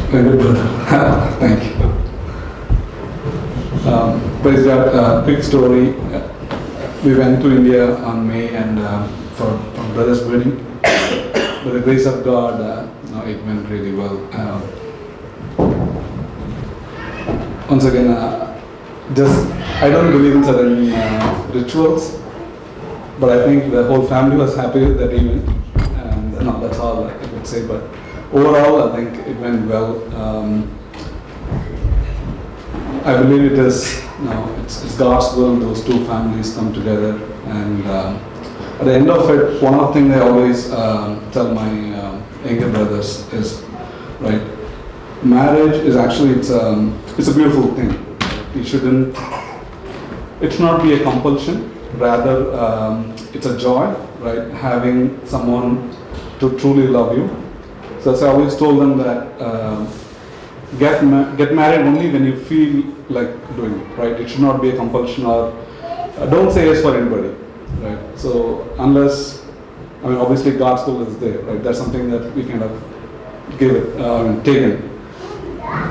Very good, brother. Thank you. Praise God. Quick story. We went to India on May and for brother's wedding. By the grace of God, it went really well. Once again, I don't believe in certain rituals, but I think the whole family was happy with that event, and that's all I would say. But overall, I think it went well. I believe it's God's will. Those two families come together, and at the end of it, one of the things I always tell my younger brothers is, right, marriage is actually it's a beautiful thing. It's not be a compulsion. Rather, it's a joy, right? Having someone to truly love you. So as I always told them that get married only when you feel like doing it, right? It should not be a compulsion, or don't say yes for anybody, right? So unless, obviously God's will is there, right? That's something that we kind of give it, take it.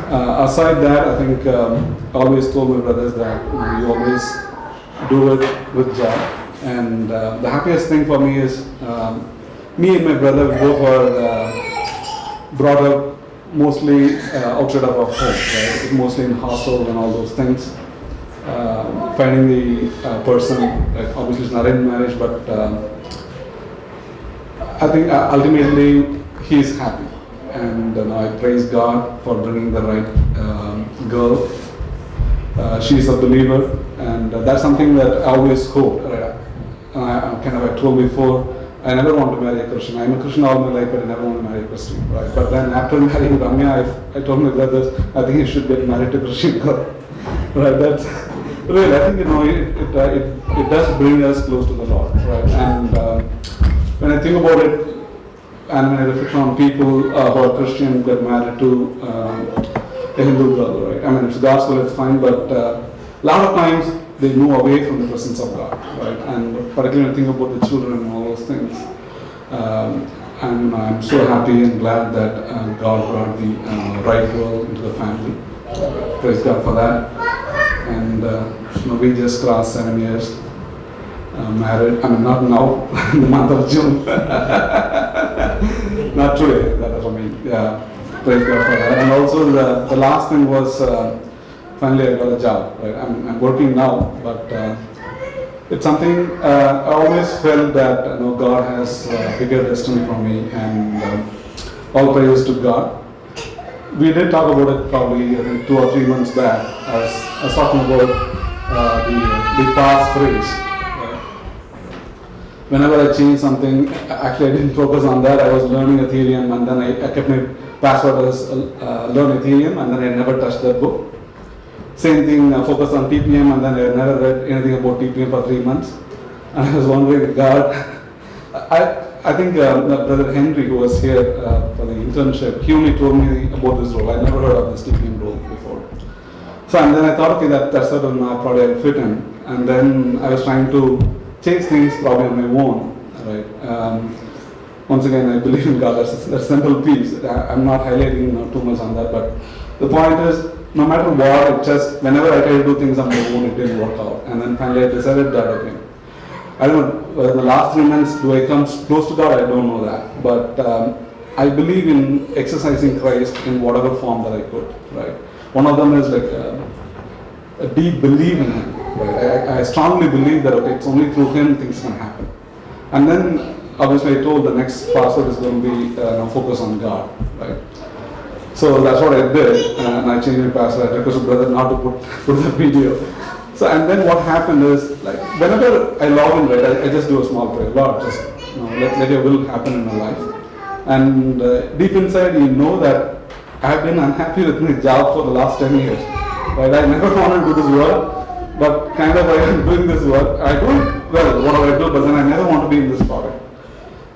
Aside that, I think I always told my brothers that you always do it with joy. And the happiest thing for me is me and my brother both were brought up mostly outside of our home, right? Mostly in hostel and all those things. Finding the person, obviously it's not in marriage, but I think ultimately he is happy. And I praise God for bringing the right girl. She's a believer, and that's something that I always hope. Right? I told before, I never want to marry a Christian. I'm a Christian all my life, but I never want to marry a Christian. Right? But then after marrying Ramya, I told my brothers, I think you should get married to a Christian girl. Right? That's really, I think it does bring us close to the Lord. Right? And when I think about it, and when I reflect on people who are Christian get married to a Hindu girl, right? It's gospel, it's fine, but a lot of times they move away from the presence of God, right? And particularly when I think about the children and all those things, and I'm so happy and glad that God brought the right girl into the family. Praise God for that. And we just crossed 7 years married. Not now, in the month of June. Not today, that is what I mean. Yeah, praise God for that. And also the last thing was, finally I got a job. Right? I'm working now, but it's something I always felt that God has bigger destiny for me, and all praise to God. We did talk about it probably I think 2 or 3 months back. I was talking about the past phrase. Whenever I changed something, actually I didn't focus on that. I was learning Ethereum, and then I kept my password as learn Ethereum, and then I never touched that book. Same thing, focus on TPM, and then I never read anything about TPM for 3 months. And I was wondering, God, I think Brother Henry, who was here for the internship, he only told me about this role. I never heard of this TPM role before. So, and then I thought, okay, that's certain probably I'll fit in. And then I was trying to change things probably on my own, right? Once again, I believe in God. That's central piece. I'm not highlighting too much on that, but the point is, no matter what, it just whenever I try to do things on my own, it didn't work out. And then finally, I decided that okay, I don't know. In the last 3 months, do I come close to God? I don't know that, but I believe in exercising Christ in whatever form that I could. Right? One of them is like a deep belief in Him. Right? I strongly believe that okay, it's only through Him things can happen. And then obviously I told the next password is going to be focus on God, right? So that's what I did, and I changed my password. I requested brother not to put the video. So and then what happened is like whenever I log in, right, I just do a small prayer. Lord, just let Your will happen in my life. And deep inside, you know that I have been unhappy with my job for the last 10 years. Right? I never wanted to do this work, but kind of I am doing this work. I do it well, whatever I do, but then I never want to be in this product.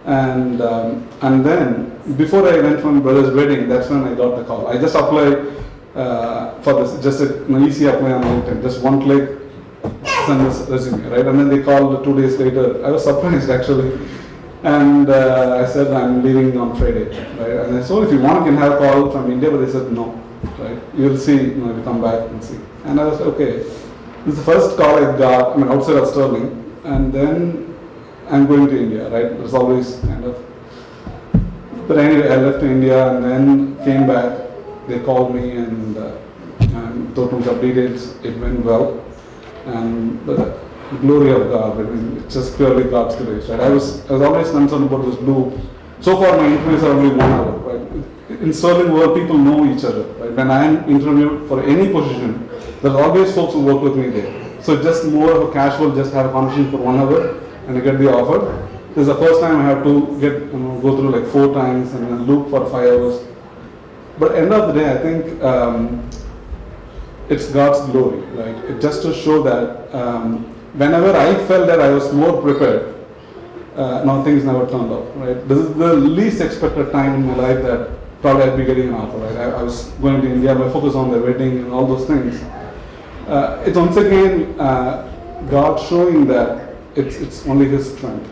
And then before I went for my brother's wedding, that's when I got the call. I just applied for this, just an easy apply on LinkedIn, just one click, send this resume, right? And then they called 2 days later. I was surprised actually. And I said, I'm leaving on Friday, right? And I said, if you want, you can have a call from India, but they said, no, right? You'll see, you come back and see. And I was okay. This is the first call I got, outside of Sterling, and then I'm going to India, right? There's always kind of. But anyway, I left India and then came back. They called me and told me some details. It went well, and the glory of God. It's just purely God's grace, right? I was always concerned about this loop. So far, my interviews are only 1 hour, right? In Sterling world, people know each other, right? When I am interviewed for any position, there's always folks who work with me there. So it's just more of a casual, just have a conversation for 1 hour and I get the offer. This is the first time I have to go through like 4 times and then loop for 5 hours. But end of the day, I think it's God's glory, right? It just to show that whenever I felt that I was more prepared, now things never turned out, right? This is the least expected time in my life that probably I'd be getting an offer, right? I was going to India, my focus on the wedding and all those things. It's once again God showing that it's only His strength,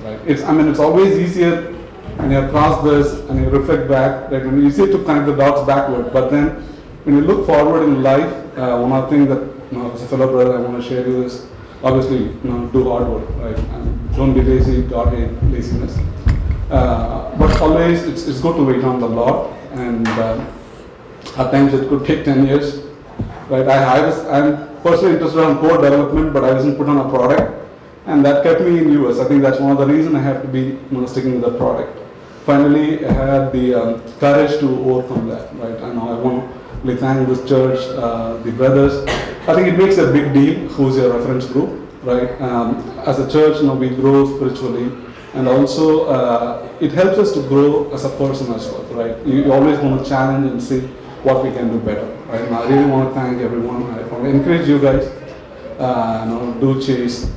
right? It's always easier when you have crossed this and you reflect back, right? When it's easier to connect the dots backward, but then when you look forward in life, one of the things that as a fellow brother I want to share you is obviously do hard work, right? And don't be lazy. God hates laziness. But always it's good to wait on the Lord, and at times it could take 10 years. Right, I'm personally interested in code development, but I wasn't put on a product, and that kept me in US. I think that's one of the reasons I have to be sticking with the product. Finally, I had the courage to overcome that. Right, and I want to thank this church, the brothers. I think it makes a big deal who's your reference group. Right, as a church, we grow spiritually, and also it helps us to grow as a person as well. Right, you always want to challenge and see what we can do better. Right? And I really want to thank everyone. I want to encourage you guys. Do chase,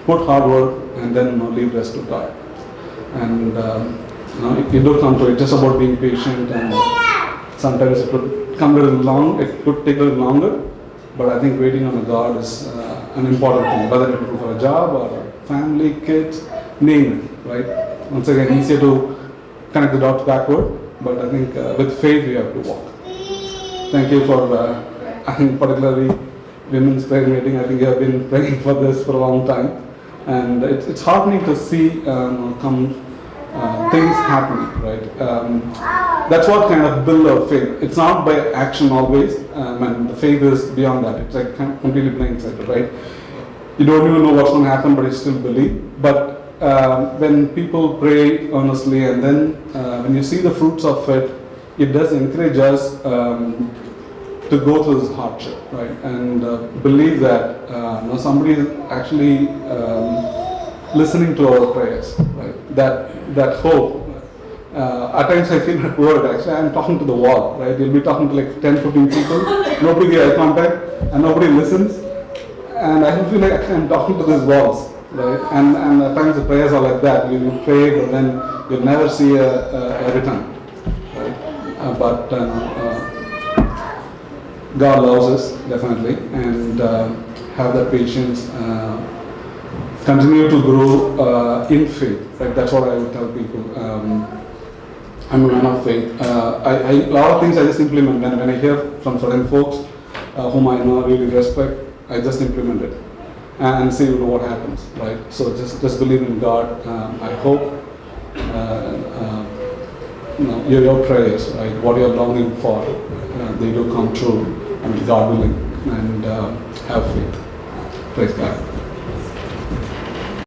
put hard work, and then leave rest to God. And if you do come to it, just about being patient, and sometimes it could come a little long. It could take a little longer, but I think waiting on God is an important thing. Whether you're looking for a job or family, kids, name it. Right? Once again, easier to connect the dots backward, but I think with faith we have to walk. Thank you for, I think particularly women's prayer meeting. I think you have been praying for this for a long time, and it's heartening to see things happening, right? That's what kind of build our faith. It's not by action always, and the faith is beyond that. It's like completely blindsided, right? You don't even know what's going to happen, but you still believe. But when people pray earnestly, and then when you see the fruits of it, it does encourage us to go through this hardship, right? And believe that somebody is actually listening to our prayers, right? That hope. At times I feel that word, actually I'm talking to the wall, right? You'll be talking to like 10, 15 people, nobody get eye contact, and nobody listens. And I feel like actually I'm talking to these walls, right? And at times the prayers are like that. You pray, but then you'll never see a return. But God loves us, definitely, and have that patience, continue to grow in faith. Right? That's what I would tell people. I'm a man of faith. A lot of things I just implement. When I hear from certain folks whom I know really respect, I just implement it and see what happens. Right? So just believe in God. I hope your prayers, right? What you're longing for, they do come true. God willing, and have faith. Praise God.